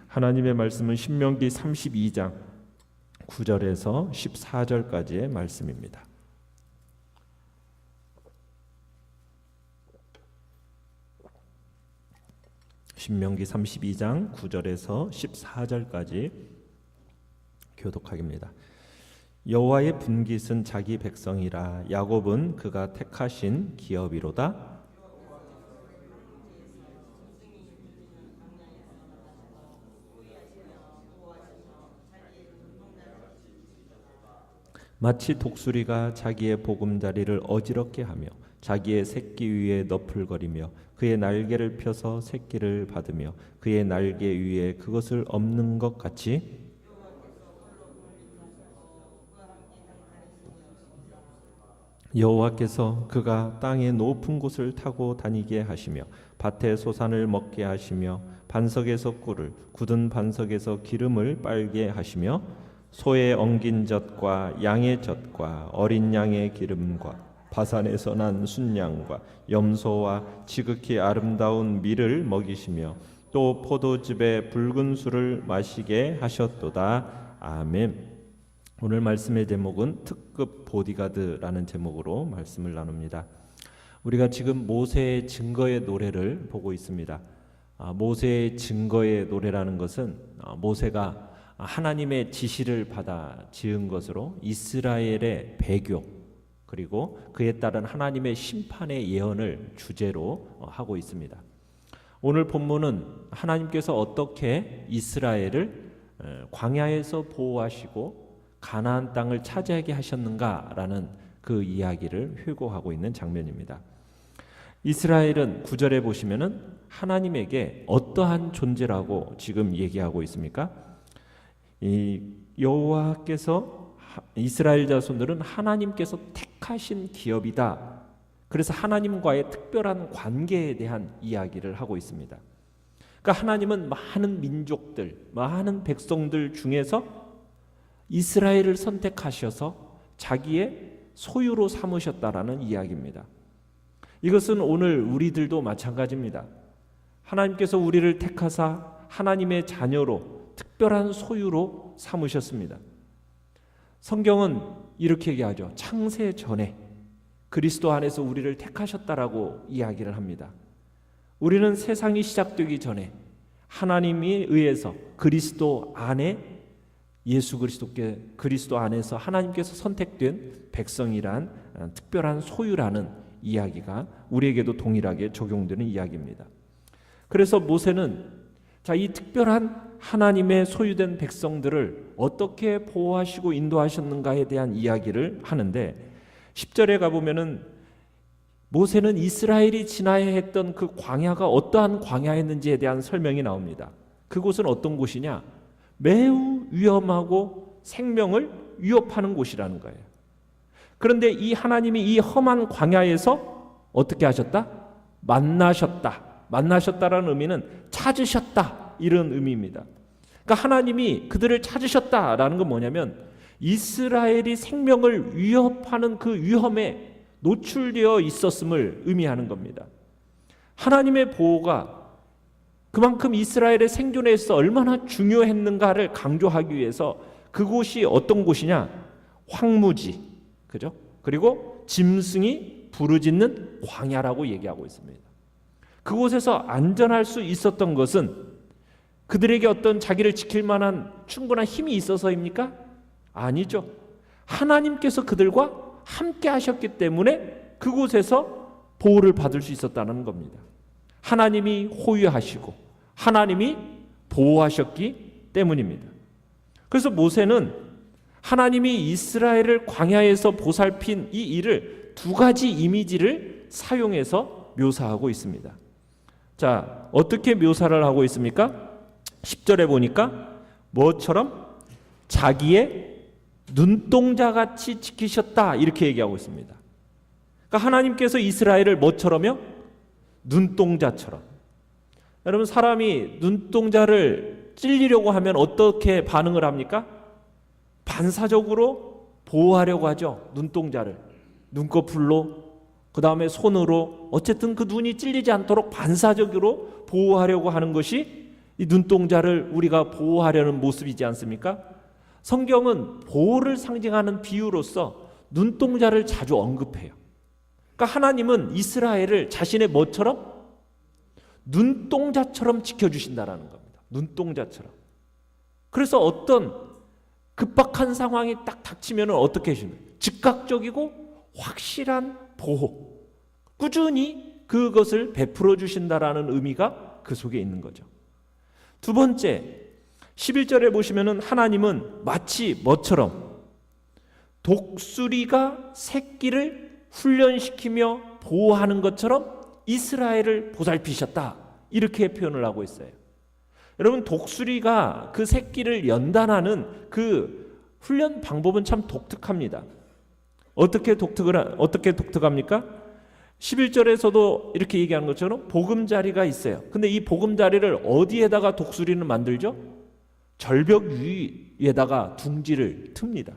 하나님의 말씀은 신명기 32장 9절에서 14절까지의 말씀입니다. 신명기 32장 9절에서 14절까지 교독하겠습니다. 여호와의 분깃은 자기 백성이라 야곱은 그가 택하신 기업이로다. 마치 독수리가 자기의 보금자리를 어지럽게 하며 자기의 새끼 위에 너풀거리며 그의 날개를 펴서 새끼를 받으며 그의 날개 위에 그것을 엎는 것 같이 여호와께서 그가 땅의 높은 곳을 타고 다니게 하시며 밭의 소산을 먹게 하시며 반석에서 꿀을 굳은 반석에서 기름을 빨게 하시며 소의 엉긴 젖과 양의 젖과 어린 양의 기름과 바산에서 난 순양과 염소와 지극히 아름다운 밀을 먹이시며 또 포도즙의 붉은 술을 마시게 하셨도다. 아멘. 오늘 말씀의 제목은 특급 보디가드라는 제목으로 말씀을 나눕니다. 우리가 지금 모세의 증거의 노래를 보고 있습니다. 모세의 증거의 노래라는 것은 모세가 하나님의 지시를 받아 지은 것으로 이스라엘의 배교 그리고 그에 따른 하나님의 심판의 예언을 주제로 하고 있습니다. 오늘 본문은 하나님께서 어떻게 이스라엘을 광야에서 보호하시고 가나안 땅을 차지하게 하셨는가라는 그 이야기를 회고하고 있는 장면입니다. 이스라엘은 9절에 보시면은 하나님에게 어떠한 존재라고 지금 얘기하고 있습니까? 이 여호와께서 이스라엘 자손들은 하나님께서 택하신 기업이다. 그래서 하나님과의 특별한 관계에 대한 이야기를 하고 있습니다. 그러니까 하나님은 많은 민족들, 많은 백성들 중에서 이스라엘을 선택하셔서 자기의 소유로 삼으셨다라는 이야기입니다. 이것은 오늘 우리들도 마찬가지입니다. 하나님께서 우리를 택하사 하나님의 자녀로 특별한 소유로 삼으셨습니다. 성경은 이렇게 얘기하죠. 창세 전에 그리스도 안에서 우리를 택하셨다라고 이야기를 합니다. 우리는 세상이 시작되기 전에 하나님에 의해서 그리스도 안에 예수 그리스도 안에서 하나님께서 선택된 백성이란 특별한 소유라는 이야기가 우리에게도 동일하게 적용되는 이야기입니다. 그래서 모세는 이 특별한 하나님의 소유된 백성들을 어떻게 보호하시고 인도하셨는가에 대한 이야기를 하는데 10절에 가보면은 모세는 이스라엘이 지나야 했던 그 광야가 어떠한 광야였는지에 대한 설명이 나옵니다. 그곳은 어떤 곳이냐? 매우 위험하고 생명을 위협하는 곳이라는 거예요. 그런데 이 하나님이 이 험한 광야에서 어떻게 하셨다? 만나셨다라는 의미는 찾으셨다 이런 의미입니다. 그러니까 하나님이 그들을 찾으셨다라는 건 뭐냐면 이스라엘이 생명을 위협하는 그 위험에 노출되어 있었음을 의미하는 겁니다. 하나님의 보호가 그만큼 이스라엘의 생존에 있어 얼마나 중요했는가를 강조하기 위해서 그곳이 어떤 곳이냐? 황무지, 그죠? 그리고 짐승이 부르짖는 광야라고 얘기하고 있습니다. 그곳에서 안전할 수 있었던 것은 그들에게 어떤 자기를 지킬 만한 충분한 힘이 있어서입니까? 아니죠. 하나님께서 그들과 함께 하셨기 때문에 그곳에서 보호를 받을 수 있었다는 겁니다. 하나님이 호유하시고 하나님이 보호하셨기 때문입니다. 그래서 모세는 하나님이 이스라엘을 광야에서 보살핀 이 일을 두 가지 이미지를 사용해서 묘사하고 있습니다. 자, 어떻게 묘사를 하고 있습니까? 10절에 보니까 뭐처럼 자기의 눈동자같이 지키셨다 이렇게 얘기하고 있습니다. 그러니까 하나님께서 이스라엘을 뭐처럼요? 눈동자처럼. 여러분, 사람이 눈동자를 찔리려고 하면 어떻게 반응을 합니까? 반사적으로 보호하려고 하죠. 눈동자를 눈꺼풀로, 그 다음에 손으로, 어쨌든 그 눈이 찔리지 않도록 반사적으로 보호하려고 하는 것이 이 눈동자를 우리가 보호하려는 모습이지 않습니까? 성경은 보호를 상징하는 비유로서 눈동자를 자주 언급해요. 그러니까 하나님은 이스라엘을 자신의 뭐처럼? 눈동자처럼 지켜주신다라는 겁니다. 눈동자처럼. 그래서 어떤 급박한 상황이 딱 닥치면 어떻게 해주는? 즉각적이고 확실한 보호, 꾸준히 그것을 베풀어 주신다라는 의미가 그 속에 있는 거죠. 두 번째, 11절에 보시면은 하나님은 마치 뭐처럼? 독수리가 새끼를 훈련시키며 보호하는 것처럼 이스라엘을 보살피셨다, 이렇게 표현을 하고 있어요. 여러분, 독수리가 그 새끼를 연단하는 그 훈련 방법은 참 독특합니다. 어떻게 독특합니까? 11절에서도 이렇게 얘기하는 것처럼 보금자리가 있어요. 근데 이 보금자리를 어디에다가 독수리는 만들죠? 절벽 위에다가 둥지를 틉니다.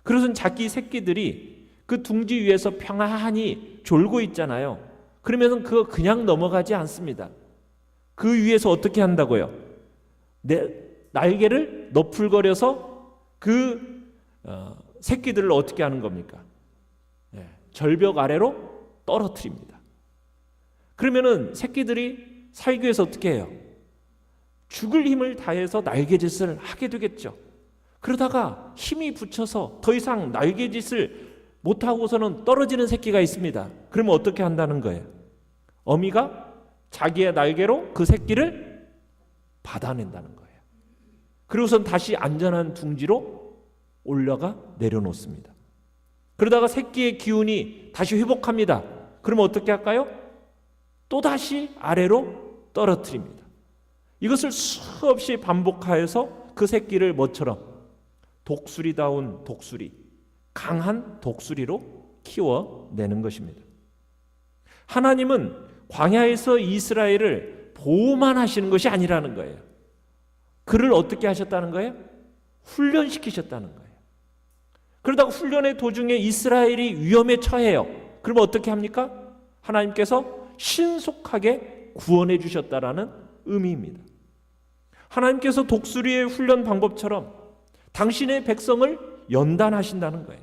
그래서 자기 새끼들이 그 둥지 위에서 평안히 졸고 있잖아요. 그러면 그거 그냥 넘어가지 않습니다. 그 위에서 어떻게 한다고요? 날개를 너풀거려서 그 새끼들을 어떻게 하는 겁니까? 절벽 아래로 떨어뜨립니다. 그러면은 새끼들이 살기 위해서 어떻게 해요? 죽을 힘을 다해서 날개짓을 하게 되겠죠. 그러다가 힘이 붙여서 더 이상 날개짓을 못하고서는 떨어지는 새끼가 있습니다. 그러면 어떻게 한다는 거예요? 어미가 자기의 날개로 그 새끼를 받아낸다는 거예요. 그리고선 다시 안전한 둥지로 올라가 내려놓습니다. 그러다가 새끼의 기운이 다시 회복합니다. 그러면 어떻게 할까요? 또다시 아래로 떨어뜨립니다. 이것을 수없이 반복하여서 그 새끼를 뭐처럼? 독수리다운 독수리, 강한 독수리로 키워내는 것입니다. 하나님은 광야에서 이스라엘을 보호만 하시는 것이 아니라는 거예요. 그를 어떻게 하셨다는 거예요? 훈련시키셨다는 거예요. 그러다가 훈련의 도중에 이스라엘이 위험에 처해요. 그러면 어떻게 합니까? 하나님께서 신속하게 구원해 주셨다라는 의미입니다. 하나님께서 독수리의 훈련 방법처럼 당신의 백성을 연단하신다는 거예요.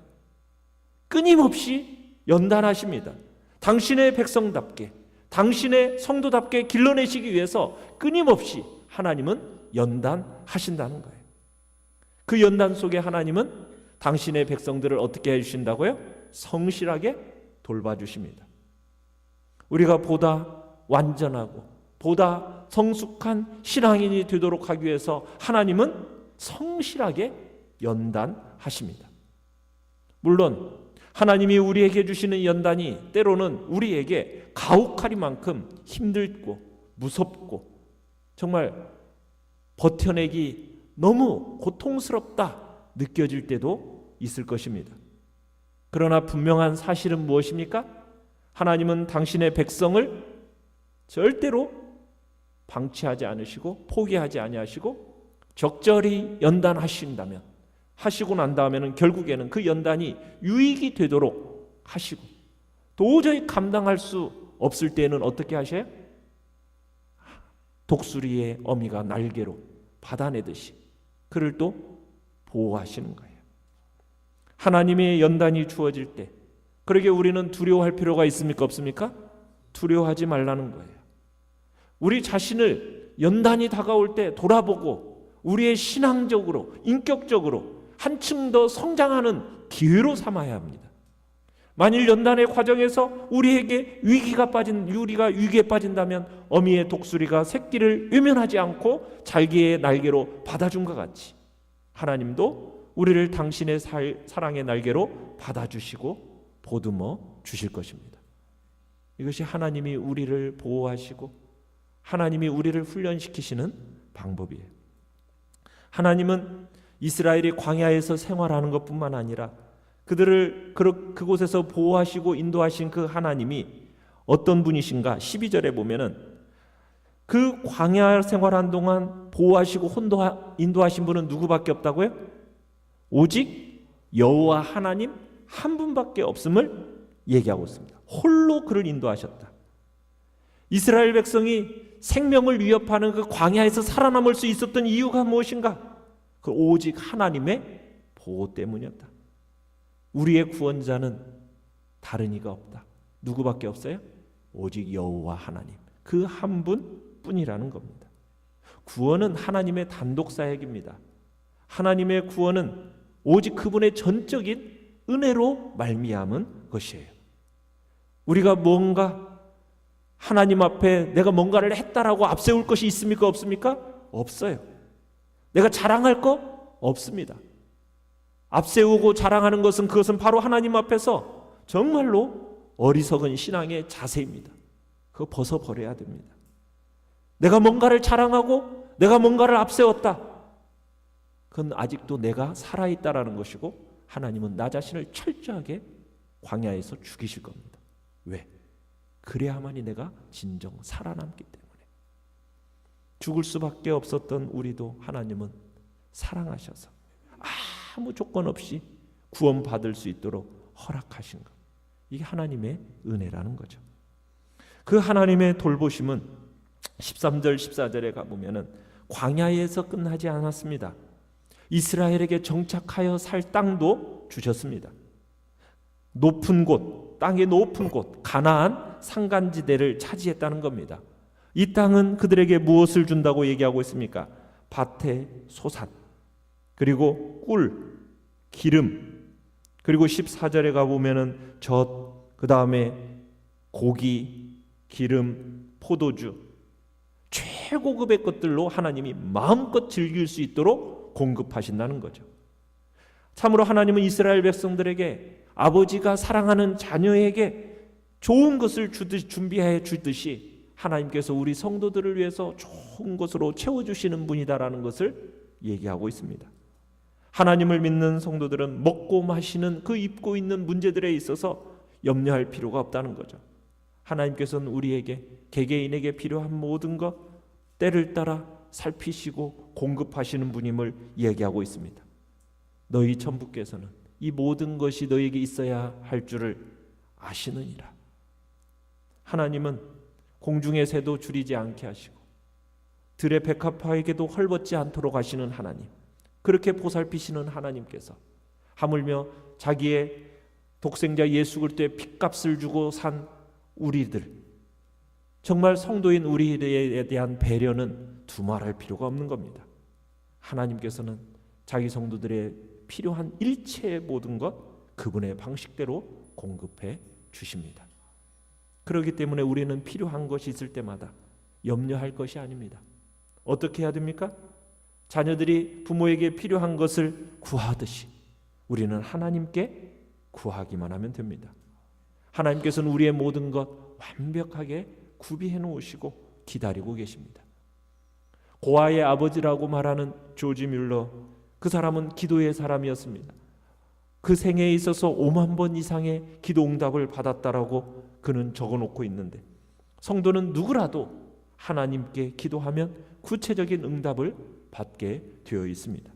끊임없이 연단하십니다. 당신의 백성답게, 당신의 성도답게 길러내시기 위해서 끊임없이 하나님은 연단하신다는 거예요. 그 연단 속에 하나님은 당신의 백성들을 어떻게 해주신다고요? 성실하게 돌봐주십니다. 우리가 보다 완전하고 보다 성숙한 신앙인이 되도록 하기 위해서 하나님은 성실하게 연단하십니다. 물론 하나님이 우리에게 주시는 연단이 때로는 우리에게 가혹하리만큼 힘들고 무섭고 정말 버텨내기 너무 고통스럽다 느껴질 때도 있을 것입니다. 그러나 분명한 사실은 무엇입니까? 하나님은 당신의 백성을 절대로 방치하지 않으시고 포기하지 아니하시고 적절히 연단하신다면, 하시고 난 다음에는 결국에는 그 연단이 유익이 되도록 하시고, 도저히 감당할 수 없을 때는 어떻게 하셔요? 독수리의 어미가 날개로 받아내듯이 그를 또 보호하시는 거예요. 하나님의 연단이 주어질 때 그러게 우리는 두려워할 필요가 있습니까? 없습니까? 두려워하지 말라는 거예요. 우리 자신을 연단이 다가올 때 돌아보고 우리의 신앙적으로, 인격적으로 한층 더 성장하는 기회로 삼아야 합니다. 만일 연단의 과정에서 우리에게 우리가 위기에 빠진다면 어미의 독수리가 새끼를 외면하지 않고 자기의 날개로 받아준 것 같이 하나님도 우리를 당신의 사랑의 날개로 받아주시고 보듬어 주실 것입니다. 이것이 하나님이 우리를 보호하시고 하나님이 우리를 훈련시키시는 방법이에요. 하나님은 이스라엘이 광야에서 생활하는 것뿐만 아니라 그들을 그곳에서 보호하시고 인도하신 그 하나님이 어떤 분이신가? 12절에 보면은 그 광야 생활한 동안 보호하시고 인도하신 분은 누구밖에 없다고요? 오직 여호와 하나님 한 분밖에 없음을 얘기하고 있습니다. 홀로 그를 인도하셨다. 이스라엘 백성이 생명을 위협하는 그 광야에서 살아남을 수 있었던 이유가 무엇인가? 그 오직 하나님의 보호 때문이었다. 우리의 구원자는 다른 이가 없다. 누구밖에 없어요? 오직 여호와 하나님, 그 한 분뿐이라는 겁니다. 구원은 하나님의 단독 사역입니다. 하나님의 구원은 오직 그분의 전적인 은혜로 말미암은 것이에요. 우리가 뭔가 하나님 앞에 내가 뭔가를 했다라고 앞세울 것이 있습니까? 없습니까? 없어요. 내가 자랑할 거 없습니다. 앞세우고 자랑하는 것은 그것은 바로 하나님 앞에서 정말로 어리석은 신앙의 자세입니다. 그거 벗어버려야 됩니다. 내가 뭔가를 자랑하고 내가 뭔가를 앞세웠다. 그건 아직도 내가 살아있다라는 것이고 하나님은 나 자신을 철저하게 광야에서 죽이실 겁니다. 왜? 그래야만이 내가 진정 살아남기 때문에. 죽을 수밖에 없었던 우리도 하나님은 사랑하셔서 아무 조건 없이 구원받을 수 있도록 허락하신 것. 이게 하나님의 은혜라는 거죠. 그 하나님의 돌보심은 13절 14절에 가보면은 광야에서 끝나지 않았습니다. 이스라엘에게 정착하여 살 땅도 주셨습니다. 높은 곳, 땅의 높은 곳, 가나안 산간지대를 차지했다는 겁니다. 이 땅은 그들에게 무엇을 준다고 얘기하고 있습니까? 밭의 소산, 그리고 꿀, 기름, 그리고 14절에 가보면은 젖, 그 다음에 고기, 기름, 포도주, 최고급의 것들로 하나님이 마음껏 즐길 수 있도록 공급하신다는 거죠. 참으로 하나님은 이스라엘 백성들에게 아버지가 사랑하는 자녀에게 좋은 것을 준비해 주듯이 하나님께서 우리 성도들을 위해서 좋은 것으로 채워주시는 분이다라는 것을 얘기하고 있습니다. 하나님을 믿는 성도들은 먹고 마시는 그 입고 있는 문제들에 있어서 염려할 필요가 없다는 거죠. 하나님께서는 우리에게 개개인에게 필요한 모든 것 때를 따라 살피시고 공급하시는 분임을 얘기하고 있습니다. 너희 천부께서는 이 모든 것이 너에게 있어야 할 줄을 아시느니라. 하나님은 공중의 새도 줄이지 않게 하시고 들의 백합화에게도 헐벗지 않도록 하시는 하나님, 그렇게 보살피시는 하나님께서 하물며 자기의 독생자 예수 그리스도의 핏값을 주고 산 우리들, 정말 성도인 우리에 대한 배려는 두말할 필요가 없는 겁니다. 하나님께서는 자기 성도들의 필요한 일체의 모든 것 그분의 방식대로 공급해 주십니다. 그렇기 때문에 우리는 필요한 것이 있을 때마다 염려할 것이 아닙니다. 어떻게 해야 됩니까? 자녀들이 부모에게 필요한 것을 구하듯이 우리는 하나님께 구하기만 하면 됩니다. 하나님께서는 우리의 모든 것 완벽하게 구비해 놓으시고 기다리고 계십니다. 고아의 아버지라고 말하는 조지 뮬러, 그 사람은 기도의 사람이었습니다. 그 생애에 있어서 5만 번 이상의 기도 응답을 받았다라고 그는 적어놓고 있는데, 성도는 누구라도 하나님께 기도하면 구체적인 응답을 받게 되어 있습니다.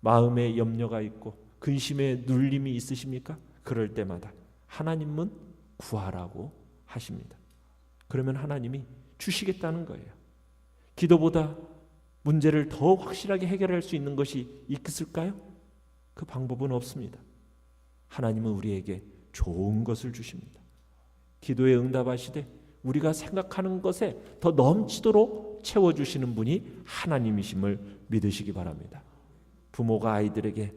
마음에 염려가 있고 근심에 눌림이 있으십니까? 그럴 때마다 하나님은 구하라고 하십니다. 그러면 하나님이 주시겠다는 거예요. 기도보다 문제를 더 확실하게 해결할 수 있는 것이 있을까요? 그 방법은 없습니다. 하나님은 우리에게 좋은 것을 주십니다. 기도에 응답하시되 우리가 생각하는 것에 더 넘치도록 채워주시는 분이 하나님이심을 믿으시기 바랍니다. 부모가 아이들에게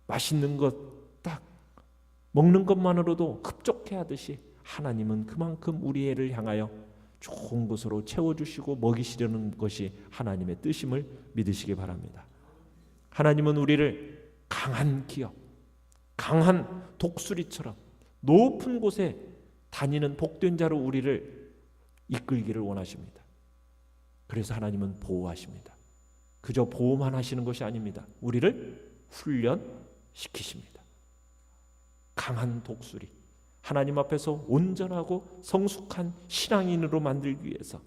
맛있는 것 딱 먹는 것만으로도 흡족해 하듯이 하나님은 그만큼 우리 애를 향하여 좋은 것으로 채워주시고 먹이시려는 것이 하나님의 뜻임을 믿으시기 바랍니다. 하나님은 우리를 강한 기업, 강한 독수리처럼 높은 곳에 다니는 복된 자로 우리를 이끌기를 원하십니다. 그래서 하나님은 보호하십니다. 그저 보호만 하시는 것이 아닙니다. 우리를 훈련시키십니다. 강한 독수리, 하나님 앞에서 온전하고 성숙한 신앙인으로 만들기 위해서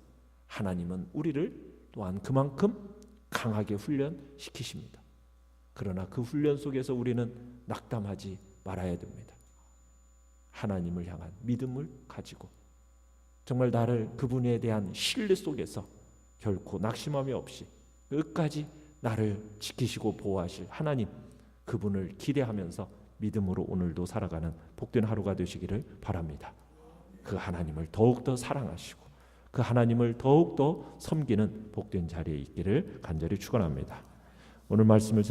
하나님은 우리를 또한 그만큼 강하게 훈련시키십니다. 그러나 그 훈련 속에서 우리는 낙담하지 말아야 됩니다. 하나님을 향한 믿음을 가지고 정말 나를 그분에 대한 신뢰 속에서 결코 낙심함이 없이 끝까지 나를 지키시고 보호하실 하나님, 그분을 기대하면서 믿음으로 오늘도 살아가는 복된 하루가 되시기를 바랍니다. 그 하나님을 더욱더 사랑하시고 그 하나님을 더욱더 섬기는 복된 자리에 있기를 간절히 축원합니다. 오늘 말씀을